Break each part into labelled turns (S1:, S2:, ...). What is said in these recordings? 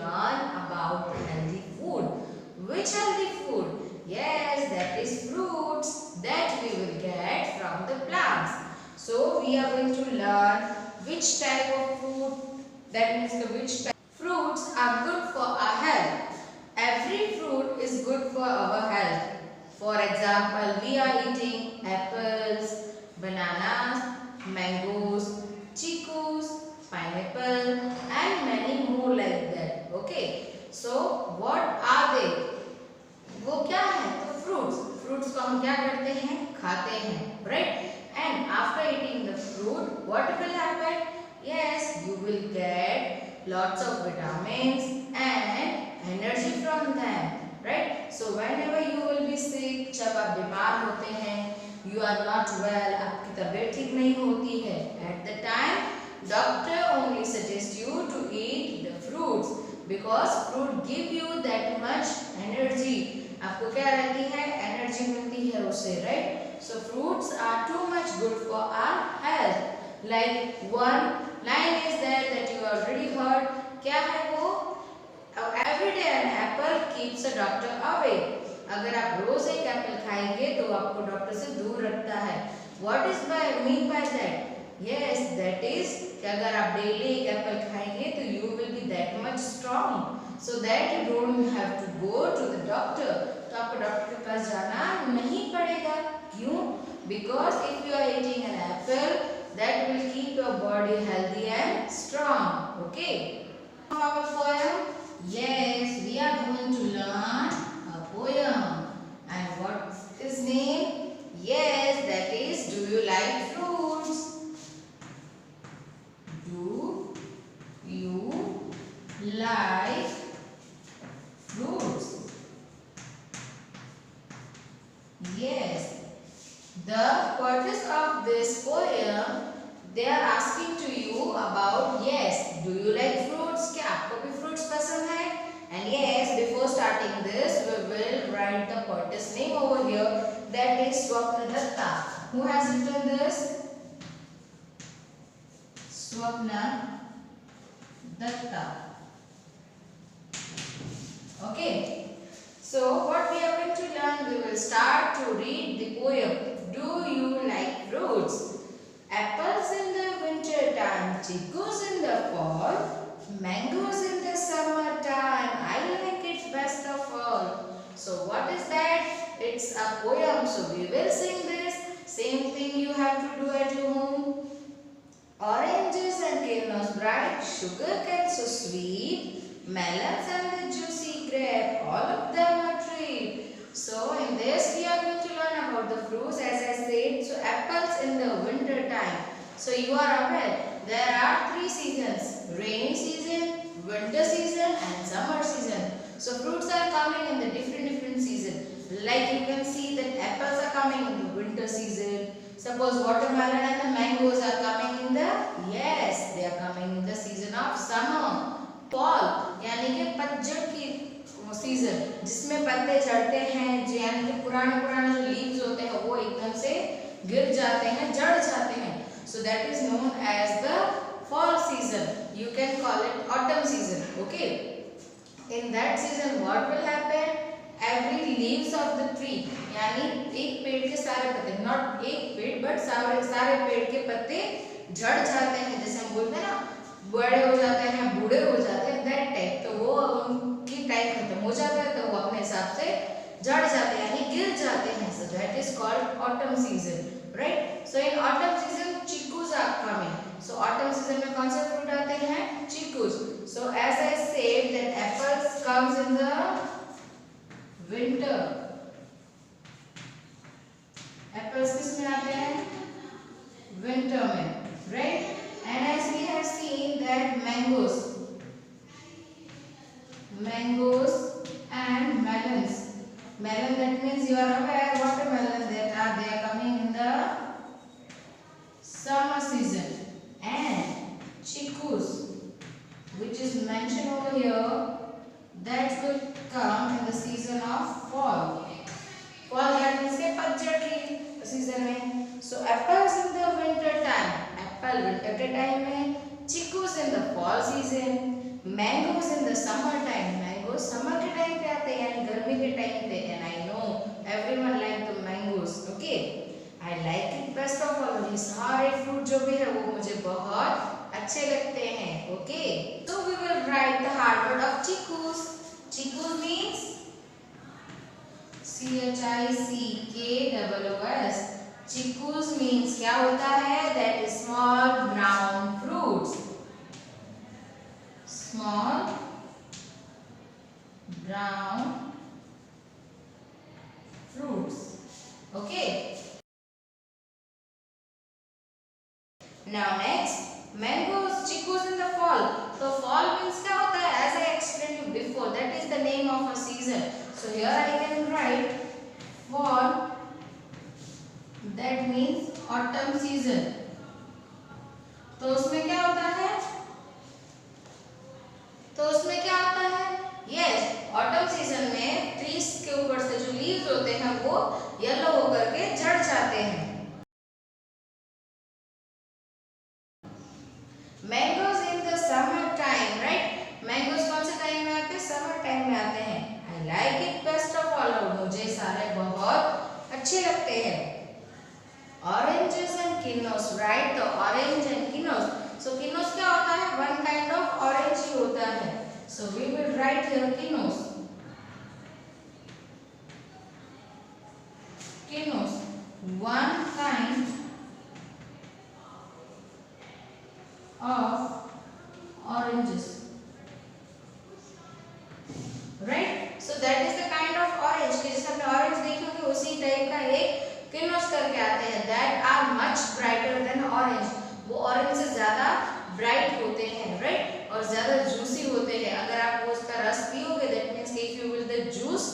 S1: learn about healthy food. Which healthy food? Yes, that is fruits that we will get from the plants. So we are going to learn which type of fruit, that means the which type fruits are good for our health. Every fruit is good for our health. For example, we are eating apples, bananas, mangoes, chicos, pineapple and many more like that. Okay. So what are they? वो क्या है? तो fruits को हम क्या करते हैं? खाते हैं, right? And after eating the fruit what will happen? Yes, you will get lots of vitamins and energy from them, right? So whenever you will be sick, जब आप बीमार होते हैं, you are not well, आपकी तबीयत ठीक नहीं होती है, at the time doctor only suggests you to eat the fruits because fruit give you that much energy. आपको क्या रहती है? एनर्जी मिलती है उससे, right? So fruits are too much good for our health. Like one line is there that you already heard. क्या है वो? Every day an apple keeps a doctor away. अगर आप रोज एक एप्पल खाएंगे तो आपको डॉक्टर से दूर रखता है. What is by mean by that? Yes, that is कि अगर आप डेली एक एप्पल खाएंगे तो you will be that much strong. So that you don't have to go to the doctor. तो आपको डॉक्टर के पास जाना नहीं पड़ेगा. क्यों? Because if you are eating an apple, that will keep your body healthy and strong. Okay. Our poem. Yes, we are going to learn a poem. And what is name? Yes, that is Do you like fruits? Do you like fruits? Yes. The purpose of this poem, they are asking to you about yes, do you like fruits? क्या आपको भी fruits पसंद है? And yes, before starting this, we will write the poet's name over here. That is Swapna Datta. Who has written this? Swapna Datta. Okay. So what we are going to learn, we will start to read the poem. Do you like fruits? Apples in the winter time, chicos in the fall, mangoes in the summer time. I like it best of all. So what is that? It's a poem. So we will sing this. Same thing you have to do at your home. Oranges and kernels bright, sugar cane so sweet, melons and the juicy grape, all of them are treat. So in this we are going to learn about the fruits as I said. So apples in the winter time. So you are aware there are three seasons: rainy season, winter season and summer season. So fruits are coming in the different season. Like you can see that apples are coming in the winter season. Suppose watermelon and the mangoes are coming in the, yes, they are coming in the season of summer. Fall यानी कि पतझड़ की season, जिसमें पत्ते झड़ते हैं, यानी कि पुराने जो लीव्स होते हैं वो एकदम से गिर जाते हैं, झड़ जाते हैं. So that is known as the fall season. You can call it autumn season. Okay. In that season what will happen? Every leaves of the tree, यानी एक पेड़ के सारे पत्ते, नॉट एक पेड़ बट सारे पेड़ के पत्ते झड़ जाते हैं. जैसे हम बोलते हैं ना, बड़े हो जाते हैं, बूढ़े हो जाते हैं, दैट टाइप. तो वो उनकी टाइम खत्म हो जाता है तो वो अपने हिसाब से झड़ जाते हैं यानी गिर जाते हैं. So that is called autumn season, right? So in autumn season chicos are coming. So autumn season में कौन से फ्रूट आते हैं? Chicos. So as I said that apples comes in the winter. Apples किस में आते हैं? Winter में, right? And as we have seen that mangoes and melons. Melon, that means you are aware watermelon, they are coming in the summer season. And chicos, which is mentioned over here, that will come in the season of fall. Fall that means के पतझड़ की season में. So apples in the winter time, apple winter के time में, chicos in the fall season, mangoes in the summer time, mango summer के time पे आते हैं यानी गर्मी के टाइम पे। And I know everyone like the mangoes, okay. I like it best of all, ये सारे फ्रूट जो भी है वो मुझे बहुत अच्छे लगते हैं, okay. So we will write the hard word of chikoos. Chikoos means CHICKOOS। Chikoos means क्या होता है? That is small brown fruits, small brown fruits, okay. Now next, mangoes, chicos in the fall. So fall means क्या होता है? As I explained you before, that is the name of a season. So here I can write fall, that means autumn season. तो उसमें क्या होता है? तो उसमें क्या होता है? यस, ऑटम सीजन में ट्रीज के ऊपर से जो लीव्स होते हैं वो येलो होकर के झड़ जाते हैं। Mangoes in the summer time, right? Mangoes कौन से टाइम में आते हैं? समर टाइम में आते हैं। I like it best of all, मुझे सारे बहुत अच्छे लगते हैं। Oranges and kinnows, right? तो orange and kinnows, so kinnows क्या होता है? वन काइंड ऑफ ऑरेंज ही होता है। So we will write here kinos. Kinos, one kind of oranges. Right? So that is the kind of orange कि जैसे आपने orange देखी होगी उसी टाइप का एक kinos करके आते हैं। That are much brighter than orange. वो orange से ज़्यादा bright होते हैं, right? और ज़्यादा juicy होते हैं। अगर आप वो उसका रस पियोगे, that means if you will the juice,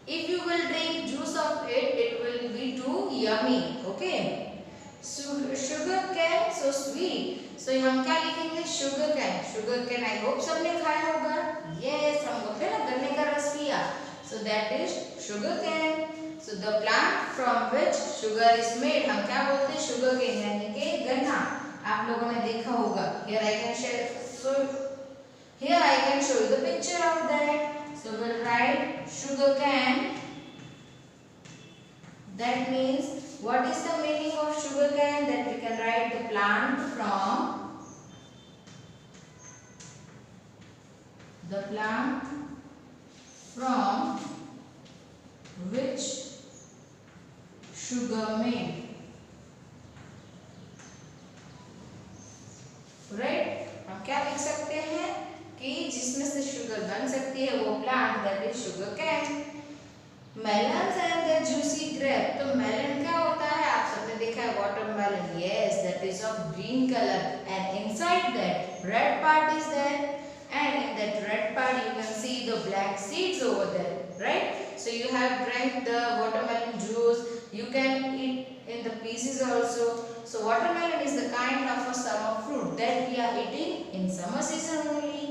S1: if you will drink juice of it, it will be too yummy, okay? Sugar cane, so sweet. So हम क्या लिखेंगे? Sugar cane. Sugar cane I hope सबने खाया होगा। Yes, हम बोलते हैं ना गन्ने का रस पिया। So that is sugar cane. So the plant from which sugar is made, हम क्या बोलते हैं? Sugar cane यानी कि गन्ना। आप लोगों ने देखा होगा। Here I can share. So here I can show you the picture of that. So we'll write sugar cane. That means what is the meaning of sugar cane? That we can write the plant from which sugar made. Right? हम क्या लिख सकते हैं कि जिसमें से sugar बन सकती है वो plant, that is sugar cane. Melons and the juicy grape, तो मेलन क्या होता है? आप सबने देखा है watermelon, yes, that is of green colour and inside that red part is there and in that red part you can see the black seeds over there, right? So you have drank the watermelon juice, you can eat in the pieces also. So watermelon is the kind of a summer fruit that we are eating in summer season only.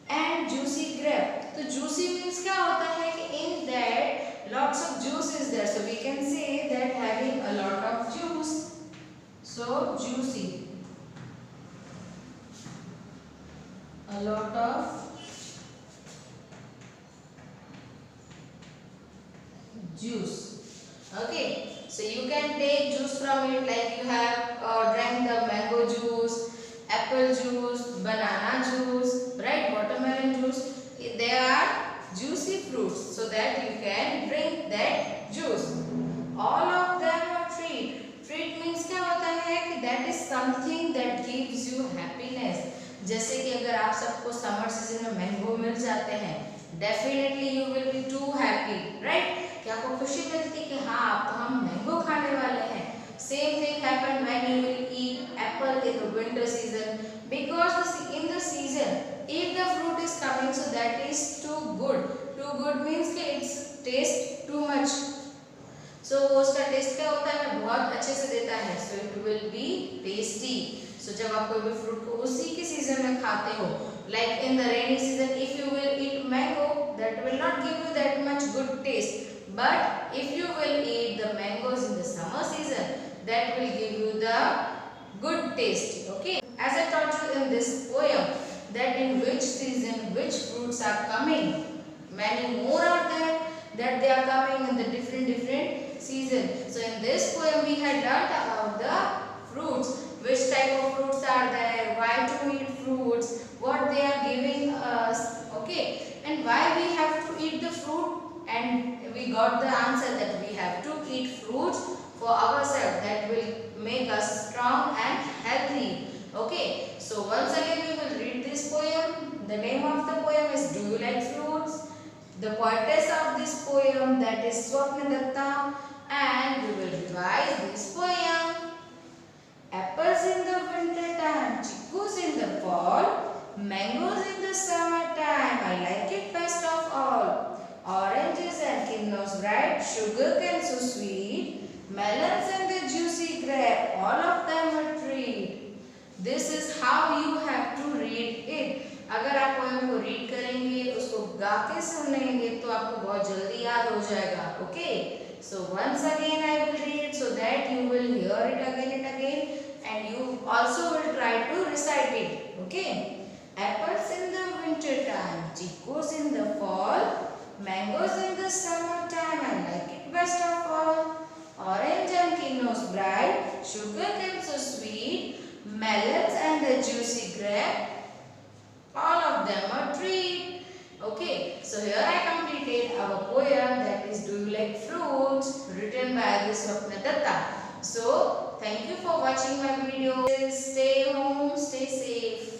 S1: And juicy grape, तो juicy means क्या होता है कि in that lots of juice is there, so we can say that having a lot of juice, so juicy, a lot of juice, okay. So you can take juice from it, like you have drank the mango juice, apple juice, banana juice, right? Watermelon juice, they are juicy fruits, so that you can drink that juice. All of them are treat. Treat means क्या होता है कि that is something that gives you happiness. जैसे कि अगर आप सबको summer season में मैंगो मिल जाते हैं, definitely you will be too happy, right? कि आपको खुशी मिलती कि हाँ अब तो हम मैंगो खाने वाले हैं। Same thing happen when you will eat apple in the winter season, because in the season if the fruit is coming, so that is too good. Too good means कि it's taste too much. So उसका test क्या होता है? बहुत अच्छे से देता है, so it will be tasty. So जब आप कोई भी फ्रूट को उसी के सीजन में खाते हो, like in the rainy season, if you will eat mango, that will not give you that much good taste. But if you will eat the mangoes in the summer season, that will give you the good taste, okay. As I taught you in this poem, that in fruits are coming. Many more are there that they are coming in the different season. So in this poem we had learnt about the fruits. Which type of fruits are there? Why to eat fruits? What they are giving us? Okay, and why we have to eat the fruit? And we got the answer that we have to eat fruits for ourselves. That will make us strong and healthy. Okay, so once again we will read this poem. The name of the poem is Do You Like Fruits? The poetess of this poem, that is Swapna Datta, and we will revise this poem. Apples in the winter time, chickus in the fall, mangoes in the summer time. I like it best of all. Oranges and kinos ripe, sugar cane so sweet, melons and the juicy grape, all of them a treat. This is how you have to read it. अगर आप poem को read करेंगे, उसको गा के सुनेंगे तो आपको बहुत जल्दी याद हो जाएगा. Okay, so once again I will read so that you will hear it again and again, and you also will try to recite it. Okay, apples in the winter time, chicos in the fall, mangoes in the summer time. I like it best of all. Orange and kinos bright, sugar cane so sweet, melons and the juicy grape, all of them are treat. Okay, so here I completed our poem, that is Do You Like Fruits, written by this Swapna Datta. So thank you for watching my video. Stay home, stay safe.